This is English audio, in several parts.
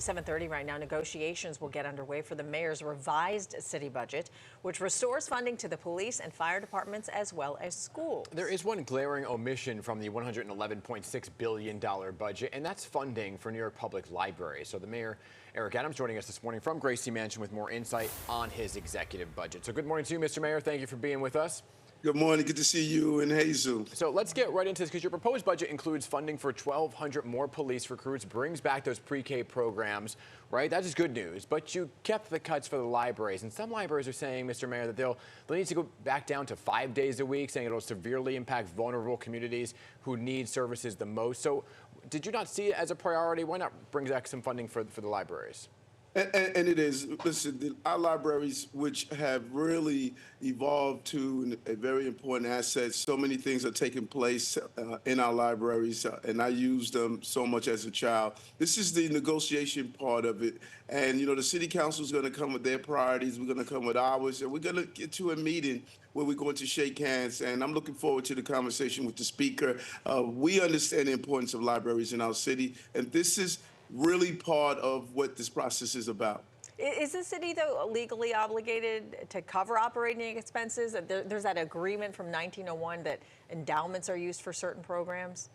7:30 right now, negotiations will get underway for the mayor's revised city budget, which restores funding to the police and fire departments as well as schools. There is one glaring omission from the $111.6 billion budget, and that's funding for New York Public Libraries. So the mayor, Eric Adams, joining us this morning from Gracie Mansion with more insight on his executive budget. So good morning to you, Mr. Mayor. Thank you for being with us. Good morning. Good to see you and Jesus. So let's get right into this, because your proposed budget includes funding for 1,200 more police recruits, brings back those pre-K programs, right? That is good news. But you kept the cuts for the libraries. And some libraries are saying, Mr. Mayor, that they'll need to go back down to 5 days a week, saying it'll severely impact vulnerable communities who need services the most. So did you not see it as a priority? Why not bring back some funding for the libraries? And it is. Listen, our libraries, which have really evolved to a very important asset, so many things are taking place in our libraries, and I used them so much as a child. This is the negotiation part of it. And, you know, the city council is going to come with their priorities. We're going to come with ours, and we're going to get to a meeting where we're going to shake hands. And I'm looking forward to the conversation with the speaker. We understand the importance of libraries in our city, and this is really part of what this process is about. Is the city, though, legally obligated to cover operating expenses? There's that agreement from 1901 that endowments are used for certain programs?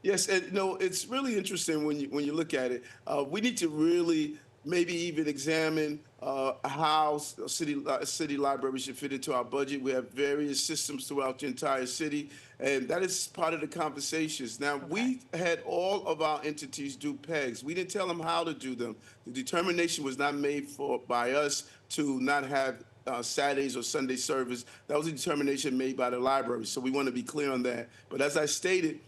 Yes, and no, it's really interesting when you look at it. We need to really maybe even examine how city libraries should fit into our budget. We have various systems throughout the entire city, and that is part of the conversations. Now, we had all of our entities do PEGs. We didn't tell them how to do them. The determination was not made by us to not have Saturdays or Sunday service. That was a determination made by the library, so we want to be clear on that. But as I stated,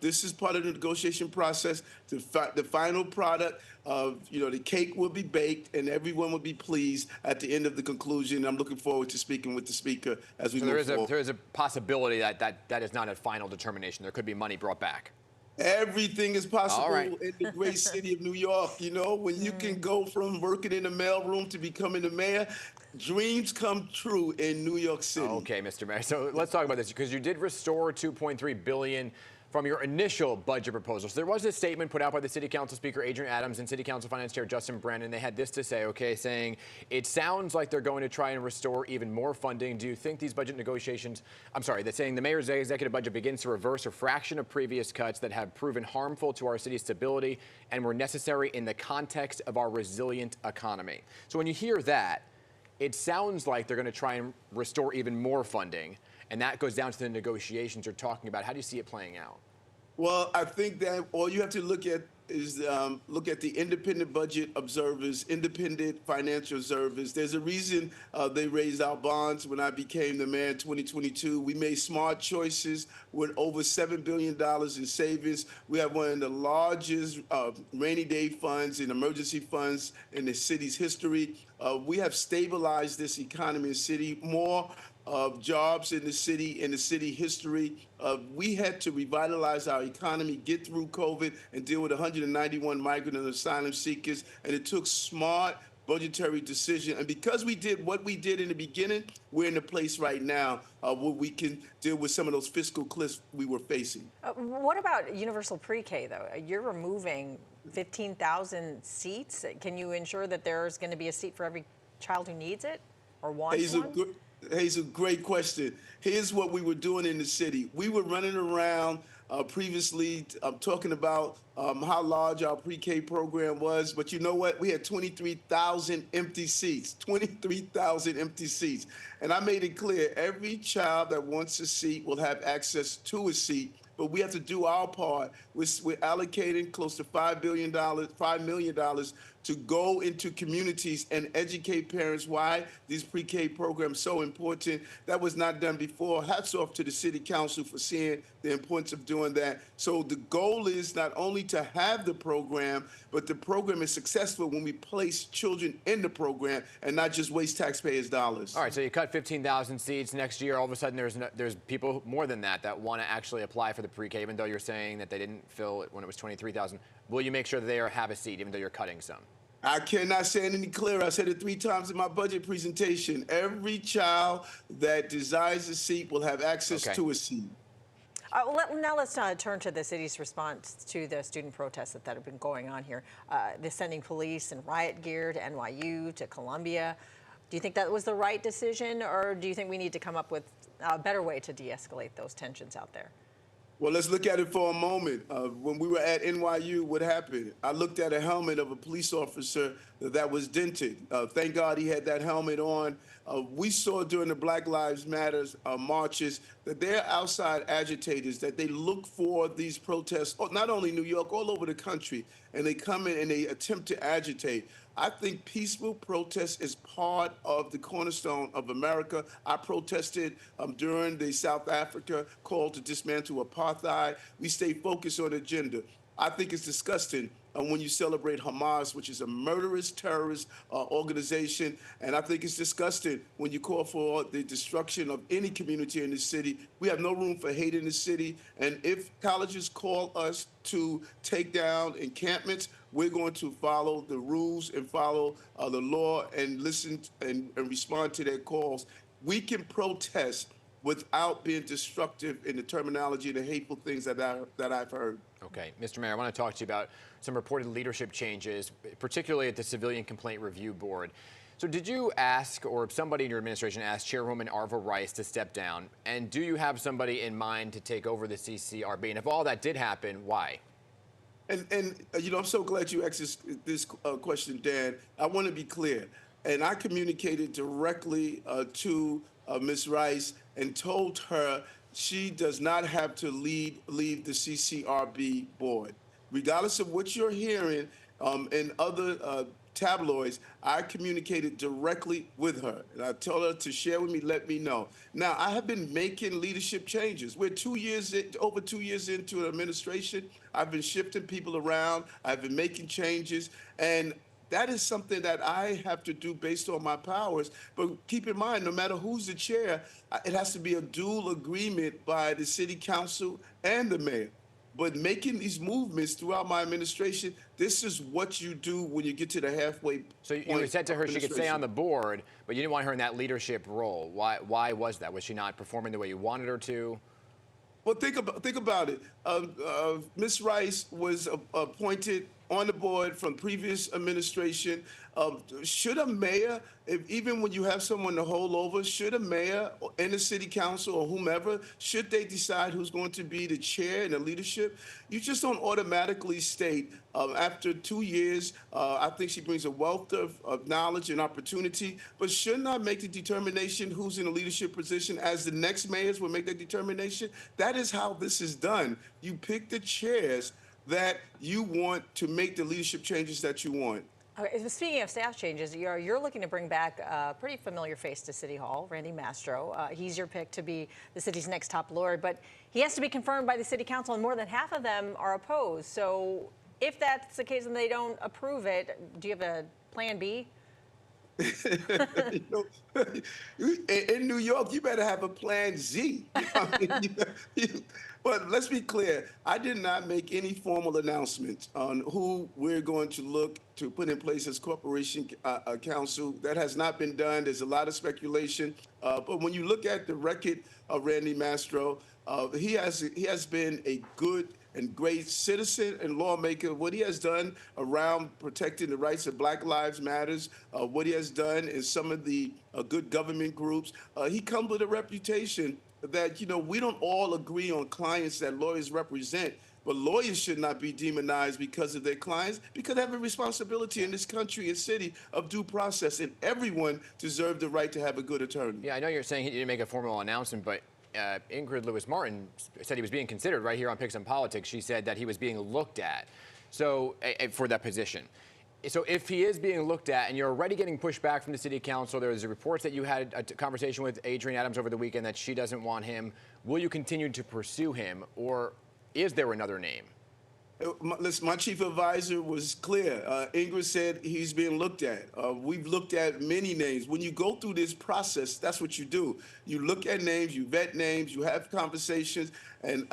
this is part of the negotiation process. The final product of, the cake will be baked and everyone will be pleased at the end of the conclusion. I'm looking forward to speaking with the speaker as we move forward. There is a possibility that is not a final determination. There could be money brought back. Everything is possible in the great city of New York. You know, when you can go from working in the mailroom to becoming the mayor, dreams come true in New York City. Okay, Mr. Mayor. So let's talk about this, because you did restore $2.3 billion from your initial budget proposal. So there was a statement put out by the City Council Speaker, Adrian Adams, and City Council Finance Chair, Justin Brannan. They had this to say, saying, it sounds like they're going to try and restore even more funding. Do you think these budget negotiations, they're saying the mayor's executive budget begins to reverse a fraction of previous cuts that have proven harmful to our city's stability and were necessary in the context of our resilient economy. So when you hear that, it sounds like they're going to try and restore even more funding. And that goes down to the negotiations you're talking about. How do you see it playing out? Well, I think that all you have to look at is look at the independent budget observers, independent financial observers. There's a reason they raised our bonds when I became the mayor in 2022. We made smart choices with over $7 billion in savings. We have one of the largest rainy day funds and emergency funds in the city's history. We have stabilized this economy in the city, more of jobs in the city history. We had to revitalize our economy, get through COVID, and deal with 191 migrant and asylum seekers. And it took smart budgetary decision. And because we did what we did in the beginning, we're in a place right now where we can deal with some of those fiscal cliffs we were facing. What about universal pre-K, though? You're removing 15,000 seats. Can you ensure that there's going to be a seat for every child who needs it or wants one? Hazel, great question. Here's what we were doing in the city. We were running around previously talking about how large our pre-K program was, but you know what? We had 23,000 empty seats, 23,000 empty seats. And I made it clear, every child that wants a seat will have access to a seat, but we have to do our part. We're allocating close to $5 million to go into communities and educate parents why these pre-K programs are so important. That was not done before. Hats off to the City Council for seeing the importance of doing that. So the goal is not only to have the program, but the program is successful when we place children in the program and not just waste taxpayers' dollars. All right, so you cut 15,000 seats next year. All of a sudden, there's people more than that want to actually apply for the pre-K, even though you're saying that they didn't fill it when it was 23,000. Will you make sure that they have a seat, even though you're cutting some? I cannot say it any clearer. I said it 3 times in my budget presentation. Every child that desires a seat will have access to a seat. Now let's turn to the city's response to the student protests that have been going on here. They're sending police and riot gear to NYU, to Columbia. Do you think that was the right decision, or do you think we need to come up with a better way to de-escalate those tensions out there? Well, let's look at it for a moment. When we were at NYU, what happened? I looked at a helmet of a police officer that was dented. Thank God he had that helmet on. We saw during the Black Lives Matter marches that they're outside agitators, that they look for these protests, not only New York, all over the country, and they come in and they attempt to agitate. I think peaceful protest is part of the cornerstone of America. I protested during the South Africa call to dismantle apartheid. We stay focused on agenda. I think it's disgusting when you celebrate Hamas, which is a murderous terrorist organization. And I think it's disgusting when you call for the destruction of any community in the city. We have no room for hate in the city. And if colleges call us to take down encampments, we're going to follow the rules and follow the law and listen and respond to their calls. We can protest without being destructive in the terminology and the hateful things that I've heard. Okay, Mr. Mayor, I want to talk to you about some reported leadership changes, particularly at the Civilian Complaint Review Board. So did you ask, or somebody in your administration asked, Chairwoman Arva Rice to step down? And do you have somebody in mind to take over the CCRB? And if all that did happen, why? And you know, I'm so glad you asked this question, Dan. I want to be clear. And I communicated directly to Ms. Rice and told her she does not have to leave the CCRB board. Regardless of what you're hearing in other tabloids, I communicated directly with her. And I told her to share with me, let me know. Now, I have been making leadership changes. We're over 2 years into an administration. I've been shifting people around. I've been making changes. And that is something that I have to do based on my powers. But keep in mind, no matter who's the chair, it has to be a dual agreement by the city council and the mayor. But making these movements throughout my administration, this is what you do when you get to the halfway point. So you said to her she could stay on the board, but you didn't want her in that leadership role. Why was that? Was she not performing the way you wanted her to? Well, think about it. Ms. Rice was appointed on the board from previous administration. Should a mayor, even when you have someone to hold over, should a mayor and the city council or whomever, should they decide who's going to be the chair and the leadership, you just don't automatically state, after 2 years, I think she brings a wealth of knowledge and opportunity, but shouldn't I make the determination who's in a leadership position as the next mayors will make that determination? That is how this is done. You pick the chairs that you want to make the leadership changes that you want. Okay, speaking of staff changes, you're looking to bring back a pretty familiar face to City Hall, Randy Mastro. He's your pick to be the city's next top lawyer, but he has to be confirmed by the city council, and more than half of them are opposed. So if that's the case and they don't approve it, do you have a plan B? You know, in New York, you better have a plan Z. But let's be clear, I did not make any formal announcement on who we're going to look to put in place as corporation counsel. That has not been done. There's a lot of speculation. But when you look at the record of Randy Mastro, he has been a good and great citizen and lawmaker. What he has done around protecting the rights of Black Lives Matters, what he has done in some of the good government groups, he comes with a reputation that, you know, we don't all agree on clients that lawyers represent, but lawyers should not be demonized because of their clients, because they have a responsibility in this country and city of due process, and everyone deserves the right to have a good attorney. Yeah, I know you're saying he didn't make a formal announcement, but Ingrid Lewis-Martin said he was being considered right here on PIX11 Politics. She said that he was being looked at for that position. So if he is being looked at and you're already getting pushback from the city council, there's reports that you had a conversation with Adrienne Adams over the weekend that she doesn't want him. Will you continue to pursue him, or is there another name? Listen, my chief advisor was clear. Ingrid said he's being looked at. We've looked at many names. When you go through this process, that's what you do. You look at names, you vet names, you have conversations. And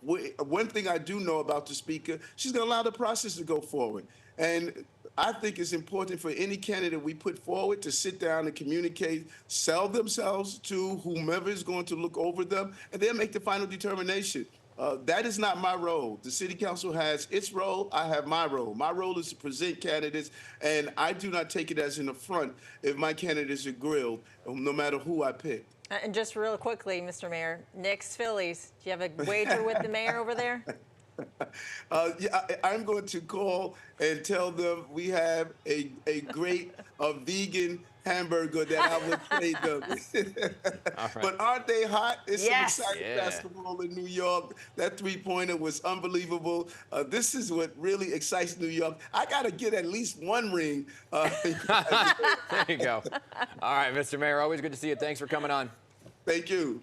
one thing I do know about the speaker, she's going to allow the process to go forward. And I think it's important for any candidate we put forward to sit down and communicate, sell themselves to whomever is going to look over them, and they'll make the final determination. That is not my role. The city council has its role. I have my role. My role is to present candidates, and I do not take it as an affront if my candidates are grilled, no matter who I pick. And just real quickly, Mr. Mayor, Knicks, Phillies, do you have a wager with the mayor over there? Yeah, I'm going to call and tell them we have a great vegan hamburger that I will trade them. But aren't they hot? It's Yes. some exciting Yeah. basketball in New York. That three-pointer was unbelievable. This is what really excites New York. I got to get at least one ring. There you go. All right, Mr. Mayor, always good to see you. Thanks for coming on. Thank you.